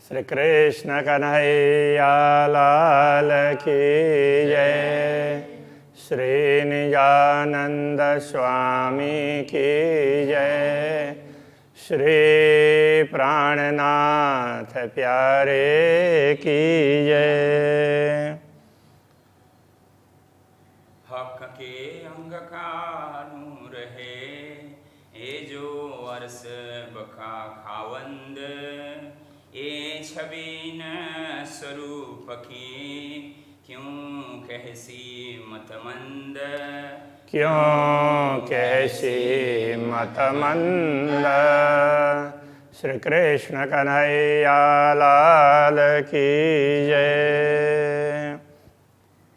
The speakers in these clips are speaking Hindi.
श्री कृष्ण कन्हैया लाल की जय। श्री निजानंद स्वामी की जय। श्री प्राणनाथ प्यारे की जय। हक के अंग का नूर है ये जो अर्स बका खावंद ये छबीन स्वरूप की क्यों कहसी मतमंद। क्यों कैसी मतमंद। श्री कृष्ण कन्हैया लाल की जय।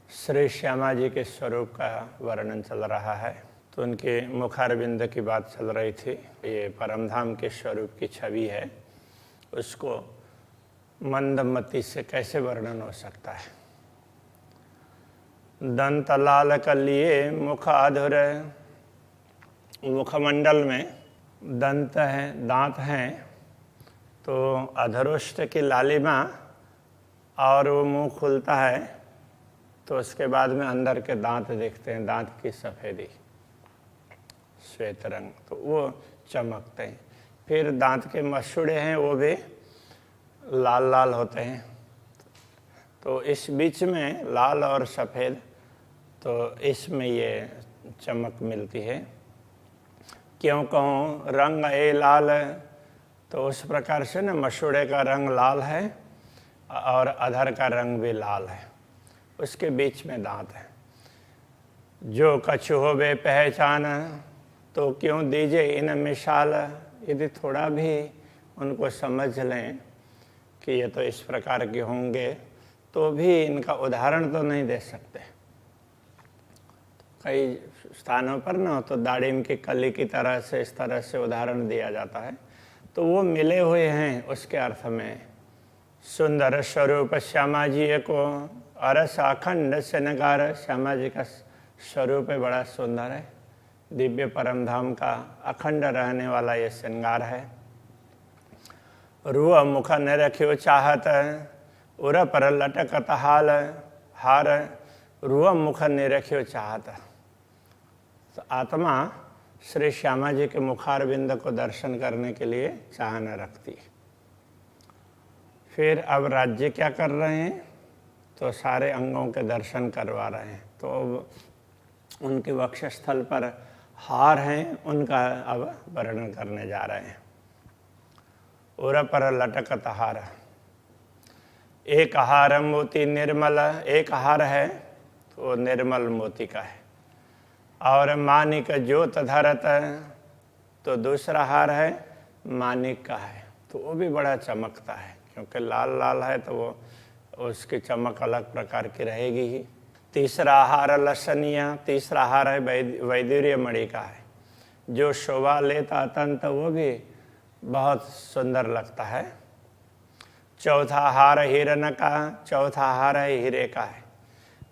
श्री श्यामा जी के स्वरूप का वर्णन चल रहा है, तो उनके मुखारविंद की बात चल रही थी। ये परमधाम के स्वरूप की छवि है, उसको मंदमति से कैसे वर्णन हो सकता है। दंत लाल कलिए मुख अधुर। मुखमंडल में दंत हैं, दांत हैं, तो अधरोष्ट की लालिमा और वो मुंह खुलता है तो उसके बाद में अंदर के दांत देखते हैं, दांत की सफ़ेदी श्वेत रंग, तो वो चमकते हैं। फिर दांत के मसूड़े हैं, वो भी लाल लाल होते हैं। तो इस बीच में लाल और सफ़ेद, तो इसमें ये चमक मिलती है। क्यों कहूँ रंग ए लाल, तो उस प्रकार से ना मसूड़े का रंग लाल है और अधर का रंग भी लाल है, उसके बीच में दांत है। जो कछु होवे पहचान, तो क्यों दीजिए इन मिसाल। यदि थोड़ा भी उनको समझ लें कि ये तो इस प्रकार के होंगे, तो भी इनका उदाहरण तो नहीं दे सकते। कई स्थानों पर ना तो दाड़िम की कली की तरह से इस तरह से उदाहरण दिया जाता है, तो वो मिले हुए हैं उसके अर्थ में। सुंदर स्वरूप श्यामा जी को अरस अखंड श्रृंगार। श्यामा जी का स्वरूप बड़ा सुंदर है, दिव्य परमधाम का अखंड रहने वाला ये श्रृंगार है। रूह मुख न रखियो चाहत, उर पर लटकत हार। रूह मुख न रखियो चाहत, तो आत्मा श्री श्यामा जी के मुखारविंद को दर्शन करने के लिए चाह न रखती। फिर अब राज्य क्या कर रहे हैं, तो सारे अंगों के दर्शन करवा रहे हैं। तो उनके वक्षस्थल पर हार हैं, उनका अब वर्णन करने जा रहे हैं। उर पर लटकत हार। एक हार मोती निर्मल, एक हार है तो निर्मल मोती का है। और मानिक ज्योत धरत, तो दूसरा हार है मानिक का है, तो वो भी बड़ा चमकता है, क्योंकि लाल लाल है तो वो उसकी चमक अलग प्रकार की रहेगी ही। तीसरा हार लसनिया, तीसरा हार है वैदूर्य मणि का है, जो शोभा लेता अत्यंत वो भी बहुत सुंदर लगता है। चौथा हार हिरण का, चौथा हार है हीरे का है।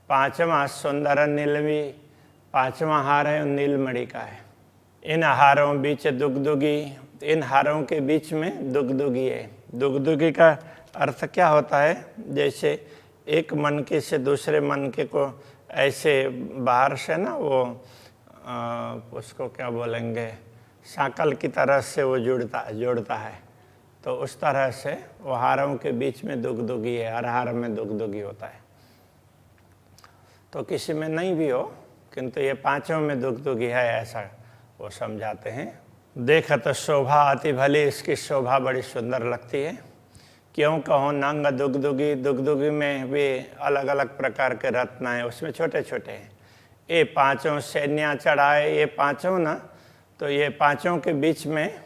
पांचवा सुंदर नीलवी, पांचवा हार है नीलमणि का है। इन हारों बीच दुगदुगी, इन हारों के बीच में दुगदुगी है। दुगदुगी का अर्थ क्या होता है, जैसे एक मनके से दूसरे मनके को ऐसे बाहर से ना वो उसको क्या बोलेंगे, साकल की तरह से वो जोड़ता है, तो उस तरह से वो हारों के बीच में दुगदुगी है। हर हार में दुगदुगी होता है, तो किसी में नहीं भी हो, किंतु ये पांचों में दुगदुगी है, ऐसा वो समझाते हैं। देखत शोभा अति भली, इसकी शोभा बड़ी सुंदर लगती है। क्यों कहो नंग दुगदुगी, दुगदुगी में भी अलग अलग प्रकार के रत्न हैं, उसमें छोटे छोटे हैं। ये पांचों सैन्या चढ़ाए, ये पांचों ना, तो ये पांचों के बीच में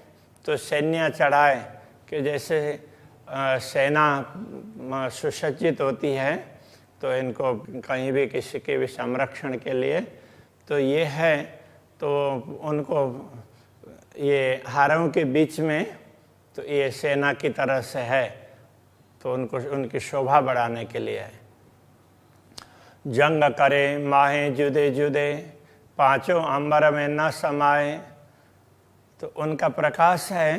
तो सैन्या चढ़ाए कि जैसे सेना सुसज्जित होती है, तो इनको कहीं भी किसी के भी संरक्षण के लिए तो ये है, तो उनको ये हारों के बीच में तो ये सेना की तरह से है, तो उनको उनकी शोभा बढ़ाने के लिए है। जंग करे माहे जुदे जुदे, पांचों अंबर में न समाए, तो उनका प्रकाश है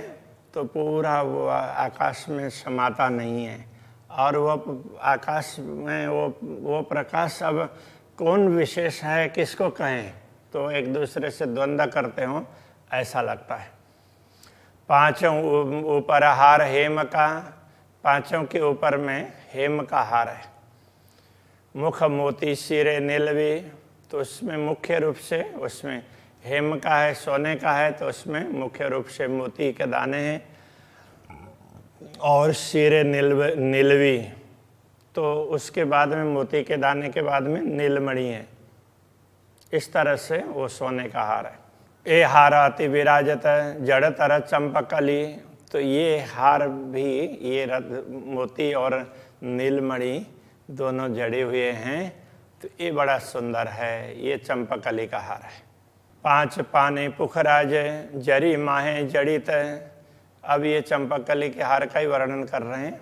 तो पूरा वो आकाश में समाता नहीं है। और वो आकाश में वो प्रकाश अब कौन विशेष है, किसको कहें, तो एक दूसरे से द्वंद्व करते हो ऐसा लगता है। पांचों ऊपर हार हेम का, पांचों के ऊपर में हेम का हार है। मुख मोती सिरे नीलवी, तो उसमें मुख्य रूप से उसमें हेम का है, सोने का है, तो उसमें मुख्य रूप से मोती के दाने हैं। और सिरे नीलवी, तो उसके बाद में मोती के दाने के बाद में नीलमणि है। इस तरह से वो सोने का हार है। ए हार अति विराजत जड़ तरह चंपकली, तो ये हार भी, ये मोती और नीलमणि दोनों जड़े हुए हैं, तो ये बड़ा सुंदर है। ये चंपकली का हार है। पांच पाने पुखराज जरी माहे जड़ित, अब ये चंपकली के हार का ही वर्णन कर रहे हैं,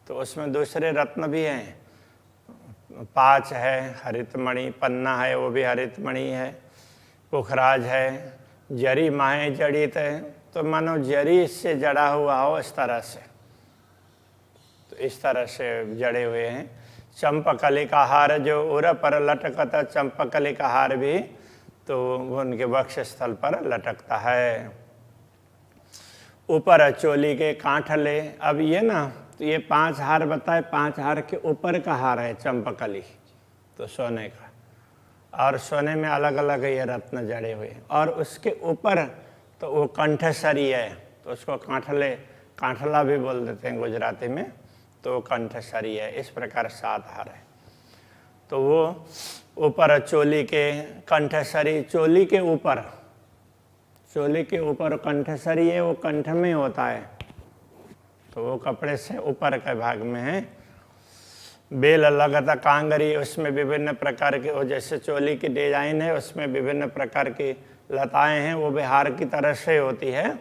तो उसमें दूसरे रत्न भी हैं। पाँच है, हरितमणि, पन्ना है, वो भी हरितमणि है, पुखराज है, जरी माहे जड़ित है, तो मानो जरी से जड़ा हुआ हो इस तरह से, तो इस तरह से जड़े हुए हैं। चंपकली का हार जो उर पर लटकता, चंपकली का हार भी तो वो उनके वक्ष स्थल पर लटकता है। ऊपर चोली के कांठले, अब ये ना, तो ये पांच हार बताए, पांच हार के ऊपर का हार है चंपकली, तो सोने का, और सोने में अलग अलग ये रत्न जड़े हुए। और उसके ऊपर तो वो कंठसरी है, तो उसको कांठले, कांठला भी बोल देते हैं गुजराती में, तो कंठसरी है। इस प्रकार सात हार है। तो वो ऊपर चोली के कंठसरी, चोली के ऊपर, चोली के ऊपर कंठसरी है, वो कंठ में होता है, तो वो कपड़े से ऊपर के भाग में है। बेल लगता कांगरी, उसमें विभिन्न प्रकार के, वो जैसे चोली की डिजाइन है उसमें विभिन्न प्रकार की लताएं हैं, वो भी हार की तरह से होती है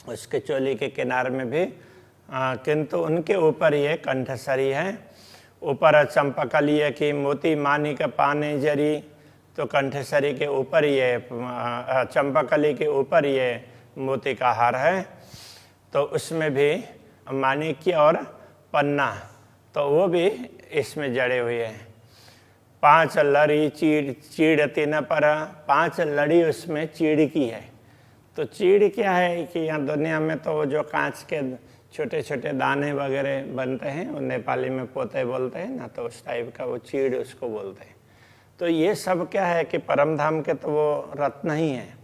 उसके चोली के किनारे में भी, किंतु उनके ऊपर ये कंठसरी है। ऊपर चंपकलिए की मोती मानिक पाने जरी, तो कंठसरी के ऊपर ये, चंपकली के ऊपर ये मोती का हार है, तो उसमें भी माणिक्य और पन्ना, तो वो भी इसमें जड़े हुए हैं। पांच लड़ी चीड़ तीन पर, पांच लड़ी उसमें चीड़ की है। तो चीड़ क्या है कि यहाँ दुनिया में तो जो कांच के छोटे छोटे दाने वगैरह बनते हैं, वो नेपाली में पोते बोलते हैं ना, तो उस टाइप का वो चीड़ उसको बोलते हैं। तो ये सब क्या है कि परमधाम के तो वो रत्न ही हैं,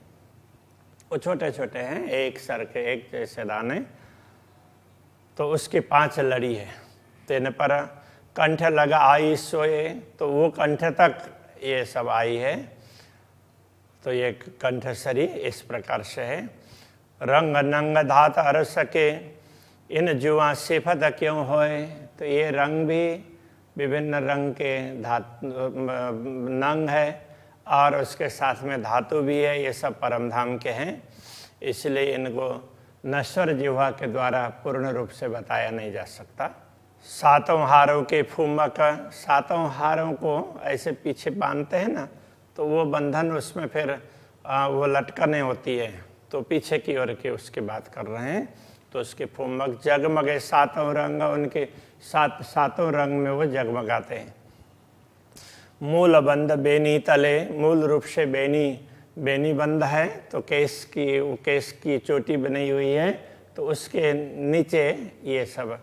वो छोटे छोटे हैं, एक सर के एक जैसे दाने, तो उसकी पांच लड़ी है। तेन पर कंठ लगा आई सोए, तो वो कंठ तक ये सब आई है, तो ये कंठसरी इस प्रकार से है। रंग नंग धात अर सके, इन जुआ सिफत क्यों होए, तो ये रंग भी विभिन्न रंग के नंग है, और उसके साथ में धातु भी है, ये सब परमधाम के हैं, इसलिए इनको नश्वर जिह्वा के द्वारा पूर्ण रूप से बताया नहीं जा सकता। सातों हारों के फूमक, सातों हारों को ऐसे पीछे बांधते हैं ना, तो वो बंधन उसमें फिर वो लटकने होती है, तो पीछे की ओर की उसकी बात कर रहे हैं। तो उसके फूमक जगमगे सातों रंग, उनके सातों रंग में वो जगमगाते हैं। मूल बंद बेनी तले, मूल रूप से बेनी बंद है, तो केस की चोटी बनी हुई है, तो उसके नीचे ये सब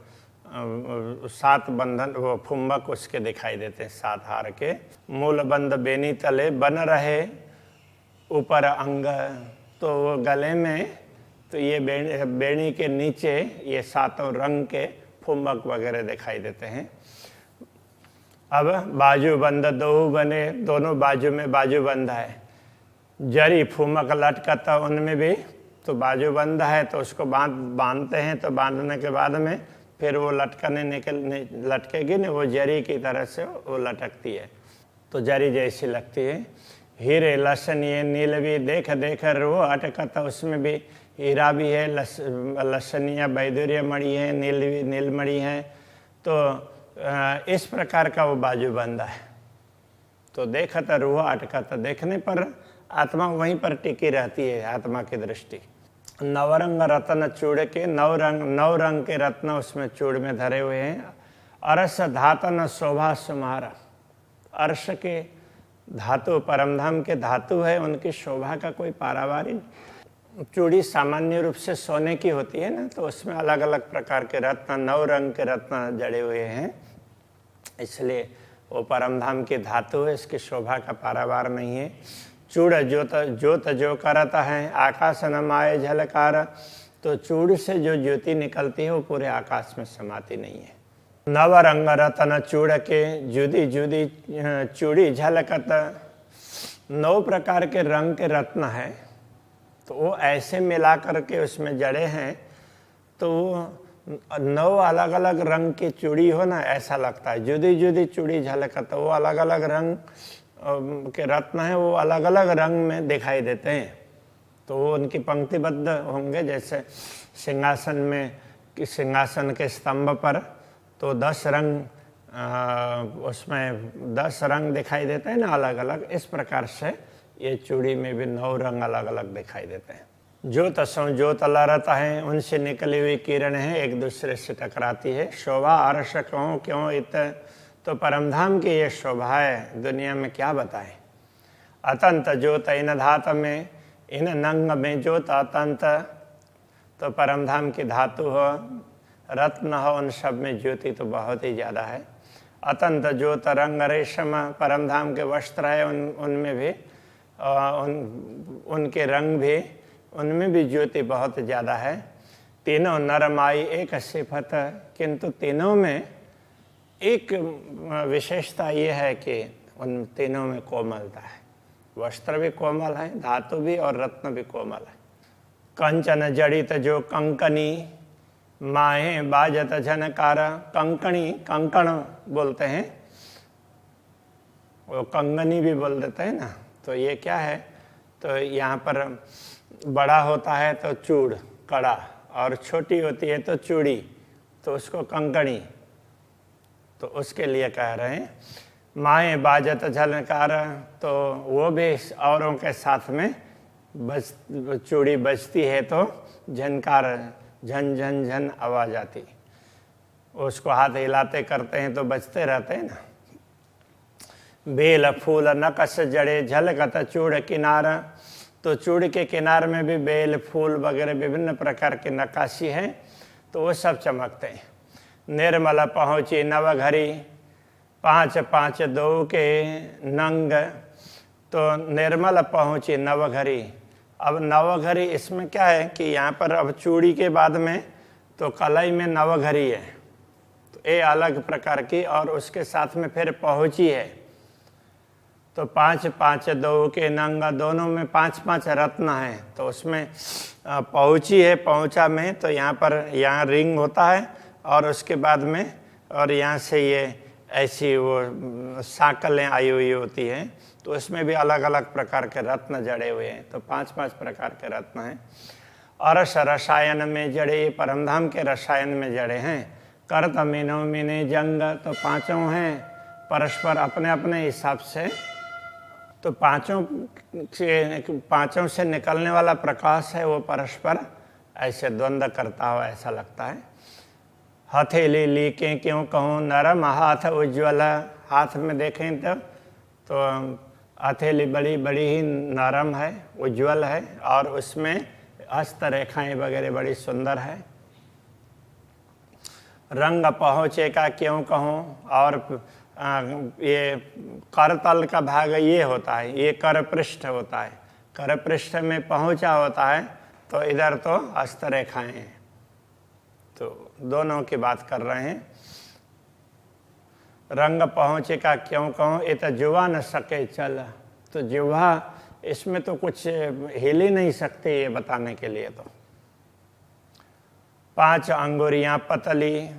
सात बंधन, वो फुम्बक उसके दिखाई देते हैं, सात हार के। मूल बंद बेनी तले बन रहे ऊपर अंग, तो वो गले में, तो ये बेनी के नीचे ये सातों रंग के फुम्बक वगैरह दिखाई देते हैं। अब बाजू बंद दो बने, दोनों बाजू में बाजू बंद है। जरी फुमक लटकता, उनमें भी तो बाजू बंद है, तो उसको बांधते हैं, तो बांधने के बाद में फिर वो लटकेगी ना, वो जरी की तरह से वो लटकती है, तो जरी जैसी लगती है। हीरे लसन ये नील भी देख देख रो अटकता, उसमें भी हीरा भी है, लसनिया बैदुर्य मणि है, नीलमणि है, तो इस प्रकार का वो बाजू बंद है। तो देखता रूह अटकता, देखने पर आत्मा वहीं पर टिकी रहती है, आत्मा की दृष्टि। नवरंग रत्न चूड़ के नौ रंग के रत्न उसमें चूड़ में धरे हुए हैं। अरस धातन शोभा सुमारा, अर्श के धातु परमधाम के धातु है, उनकी शोभा का कोई पारावार। चूड़ी सामान्य रूप से सोने की होती है ना, तो उसमें अलग अलग प्रकार के रत्न, 9 रंग के रत्न जड़े हुए हैं, इसलिए वो परमधाम की धातु है, इसकी शोभा का पारावार नहीं है। चूड़ ज्योत जो करता है आकाश न माए झलकार, तो चूड़ से जो ज्योति निकलती है वो पूरे आकाश में समाती नहीं है। नव रंग रत्न चूड़ के जुदी जुदी चूड़ी झलकत, 9 प्रकार के रंग के रत्न है, तो वो ऐसे मिला करके उसमें जड़े हैं, तो 9 अलग अलग रंग की चूड़ी हो ना, ऐसा लगता है। जुदी जुदी चूड़ी झलकत, वो अलग अलग रंग के रत्न हैं, वो अलग अलग रंग में दिखाई देते हैं, तो वो उनकी पंक्तिबद्ध होंगे। जैसे सिंहासन में, सिंहासन के स्तंभ पर तो 10 रंग, उसमें 10 रंग दिखाई देते हैं ना अलग अलग, इस प्रकार से ये चूड़ी में भी 9 रंग अलग अलग दिखाई देते हैं। ज्योत लहराता है, उनसे निकली हुई किरण है, एक दूसरे से टकराती है। शोभा अर्श कहूँ क्यों इत, तो परमधाम की ये शोभा है, दुनिया में क्या बताएं। अतंत ज्योत इन धात में, इन नंग में ज्योत अतंत, तो परमधाम की धातु हो, रत्न हो, उन सब में ज्योति तो बहुत ही ज़्यादा है। अतंत ज्योत रंग रेशम, परमधाम के वस्त्र है, उनमें भी उनके रंग भी, उनमें भी ज्योति बहुत ज़्यादा है। तीनों नरमाई एक सिफत, किंतु तीनों में एक विशेषता ये है कि उन तीनों में कोमलता है। वस्त्र भी कोमल है, धातु भी और रत्न भी कोमल है। कंचन जड़ित जो कंकनी, माहे बाजत झनकार, कंकणी कंकण बोलते हैं, वो कंगनी भी बोल देते हैं ना, तो ये क्या है, तो यहाँ पर बड़ा होता है तो चूड़ कड़ा, और छोटी होती है तो चूड़ी, तो उसको कंकणी, तो उसके लिए कह रहे हैं। माए बाजत झनकार, तो वो भी औरों के साथ में चूड़ी बजती है तो झनकार, झन झन झन आवाज आती, उसको हाथ हिलाते करते हैं तो बजते रहते हैं ना। बेल फूल नकश जड़े झलकत चूड़ किनारा, तो चूड़ के किनार में भी बेल फूल वगैरह विभिन्न प्रकार की नक्काशी है, तो वो सब चमकते हैं। निर्मल पहुँची नवघरी, 5 5 2 के नंग, तो निर्मल पहुँची नवघरी। अब नवघरी इसमें क्या है कि यहाँ पर अब चूड़ी के बाद में तो कलाई में नवघरी है, तो ये अलग प्रकार की, और उसके साथ में फिर पहुँची है, तो 5 5 2 के नंग, दोनों में 5 5 रत्न है, तो उसमें पहुँची है, पहुँचा में तो यहाँ पर यहाँ रिंग होता है, और उसके बाद में और यहाँ से ये ऐसी वो साकलें आई हुई होती हैं, तो उसमें भी अलग अलग प्रकार के रत्न जड़े हुए हैं, तो 5 5 प्रकार के रत्न हैं। अरस रसायन में जड़े, परमधाम के रसायन में जड़े हैं। कर्त मीनो मीने जंग, तो 5 हैं परस्पर अपने अपने हिसाब से, तो 5 से निकलने वाला प्रकाश है वो परस्पर ऐसे द्वंद्व करता हो, ऐसा लगता है। हथेली लीके क्यों कहूँ नरम, हाथ उज्ज्वल, हाथ में देखें तो हथेली बड़ी बड़ी ही नरम है, उज्ज्वल है, और उसमें हस्तरेखाएं वगैरह बड़ी सुंदर है। रंग पहुँचे का क्यों कहूँ, और ये करतल का भाग ये होता है, ये कर पृष्ठ होता है, कर पृष्ठ में पहुँचा होता है, तो इधर तो हस्तरेखाएं हैं, तो दोनों की बात कर रहे हैं। रंग पहुँचे का क्यों कहूँ, ये तो जुवा न सके चल, तो जुवा इसमें तो कुछ हिल ही नहीं सकते ये बताने के लिए। तो 5 अंगुलियाँ पतली,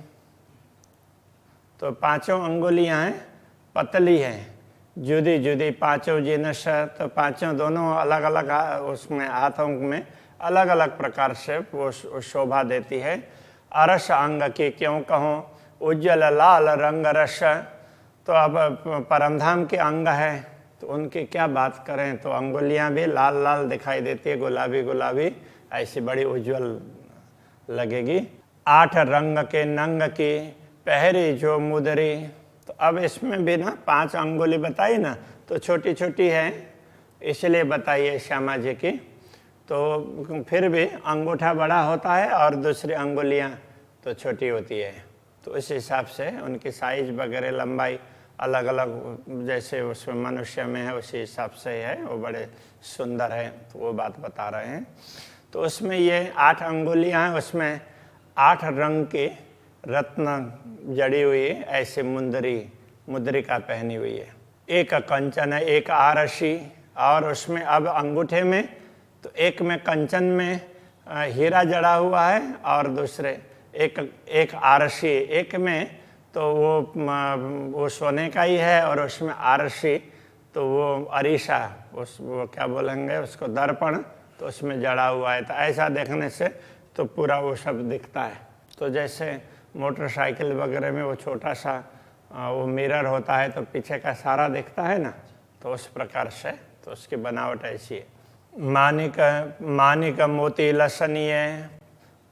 तो 5 अंगुलियाँ हैं पतली हैं, जुदी जुदी 5 जिनस, तो 5 दोनों अलग अलग उसमें हाथों में अलग अलग प्रकार से वो शोभा देती है। अरस अंग की क्यों कहूँ, उज्जवल लाल रंग रस, तो अब परमधाम के अंग है, तो उनकी क्या बात करें, तो अंगुलियां भी लाल लाल दिखाई देती है, गुलाबी गुलाबी, ऐसी बड़ी उज्जवल लगेगी। 8 रंग के नंग की पहरी जो मुदरी। तो अब इसमें भी ना 5 अंगुली बताई ना, तो छोटी छोटी है इसलिए बताइए श्यामा जी की। तो फिर भी अंगूठा बड़ा होता है और दूसरी अंगुलियां तो छोटी होती है, तो इस हिसाब से उनकी साइज वगैरह लंबाई अलग अलग जैसे उसमें मनुष्य में है उसी हिसाब से है, वो बड़े सुंदर है, तो वो बात बता रहे हैं। तो उसमें ये 8 अंगुलियां हैं, उसमें 8 रंग की रत्न जड़ी हुई है, ऐसे मुद्रिका पहनी हुई है। एक कंचन है, एक आरसी, और उसमें अब अंगूठे में तो एक में कंचन में हीरा जड़ा हुआ है और दूसरे एक आरसी, एक में तो वो सोने का ही है और उसमें आरसी तो वो अरीसा, वो क्या बोलेंगे उसको, दर्पण, तो उसमें जड़ा हुआ है। तो ऐसा देखने से तो पूरा वो सब दिखता है। तो जैसे मोटरसाइकिल वगैरह में वो छोटा सा वो मिरर होता है तो पीछे का सारा दिखता है ना, तो उस प्रकार से तो उसकी बनावट ऐसी है। मानिक मोती लसनीय,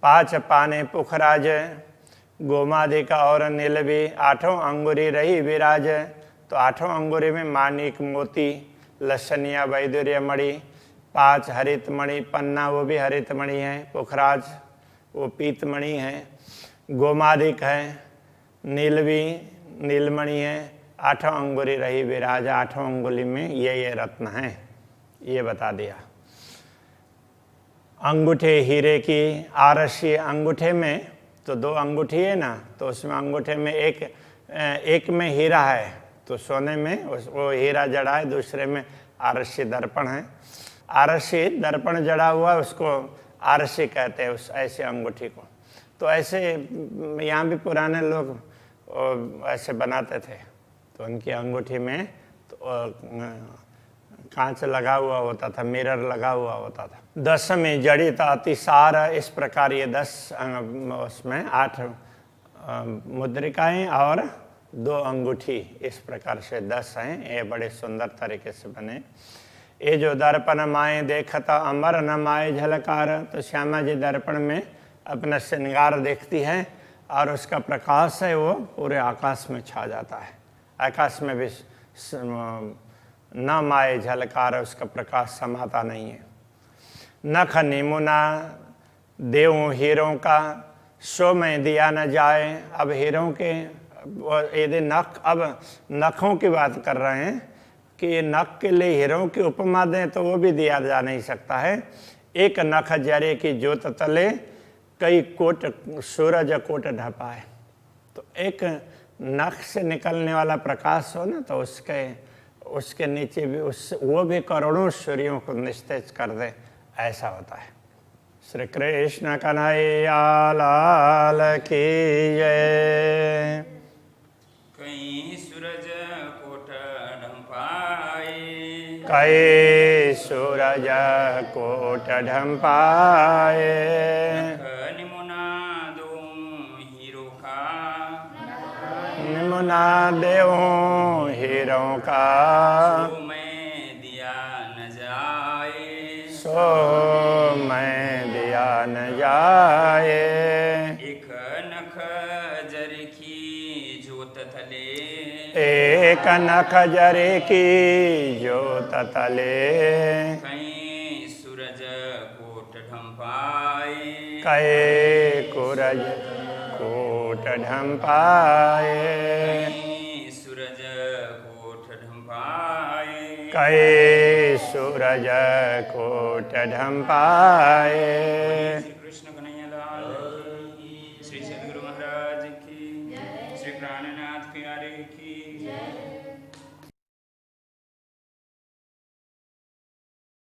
5 पाने पुखराज, गोमादिका और नीलवी, 8 अंगुरी रही विराज। तो 8 अंगुरी में मानिक मोती, लसनिया वैदुर्य मणि, 5 हरित मणि, पन्ना वो भी हरित मणि है, पुखराज वो पीत मणि है, गोमादिक है, नीलवी नीलमणि है, 8 अंगुरी रही विराज। 8 अंगुली में ये रत्न हैं, ये बता दिया। अंगूठे हीरे की आरसी, अंगूठे में तो 2 अंगूठी है ना, तो उसमें अंगूठे में एक में हीरा है, तो सोने में वो हीरा जड़ा है, दूसरे में आरसी दर्पण है। आरसी दर्पण जड़ा हुआ उसको आरसी कहते हैं, उस ऐसे अंगूठी को। तो ऐसे यहाँ भी पुराने लोग ऐसे बनाते थे, तो उनकी अंगूठी में तो कांच लगा हुआ होता था, मिरर लगा हुआ होता था। 10 में जड़ित अतिसार, इस प्रकार ये 10 उसमें 8 मुद्रिकाएं और 2 अंगूठी, इस प्रकार से 10 हैं। ये बड़े सुंदर तरीके से बने। ये जो दर्पण माए देखता अमर न माए झलकार, तो श्यामा जी दर्पण में अपना श्रृंगार देखती है और उसका प्रकाश है वो पूरे आकाश में छा जाता है। आकाश में भी न माए झलकार, उसका प्रकाश समाता नहीं है। नख निमुना देवों हीरों का, सो में दिया न जाए। अब हीरों के यदि नख, अब नखों की बात कर रहे हैं कि ये नख के लिए हीरों की उपमा दें तो वो भी दिया जा नहीं सकता है। एक नख जरे की ज्योत तले, कई कोट सूरज कोट ढपाए। तो एक नख से निकलने वाला प्रकाश हो ना, तो उसके नीचे भी वो भी करोड़ों सूर्यों को निस्तेज कर दे, ऐसा होता है। श्री कृष्ण कन्हैया लाल की जय। कई सूरज कोट ढंपाए, कई सूरज कोट ढंपाए, निमुना दो हीरो का, निमुना देवों हीरों का, सो मैं दिया न जाए, सो मैं दिया न जाए। एक नख जर की जोत तले, एक नख जरे की ज्योत तले, कई सूरज कोट ढंपाए, कई सूरज कोट ढंपाए, कई सूरज कोट ढंपाए, कई सूरज कोट ढंपाए। श्री कृष्ण कन्हैया लाल की, श्री सद्गुरु महाराज की, श्री प्राणनाथ प्यारे की।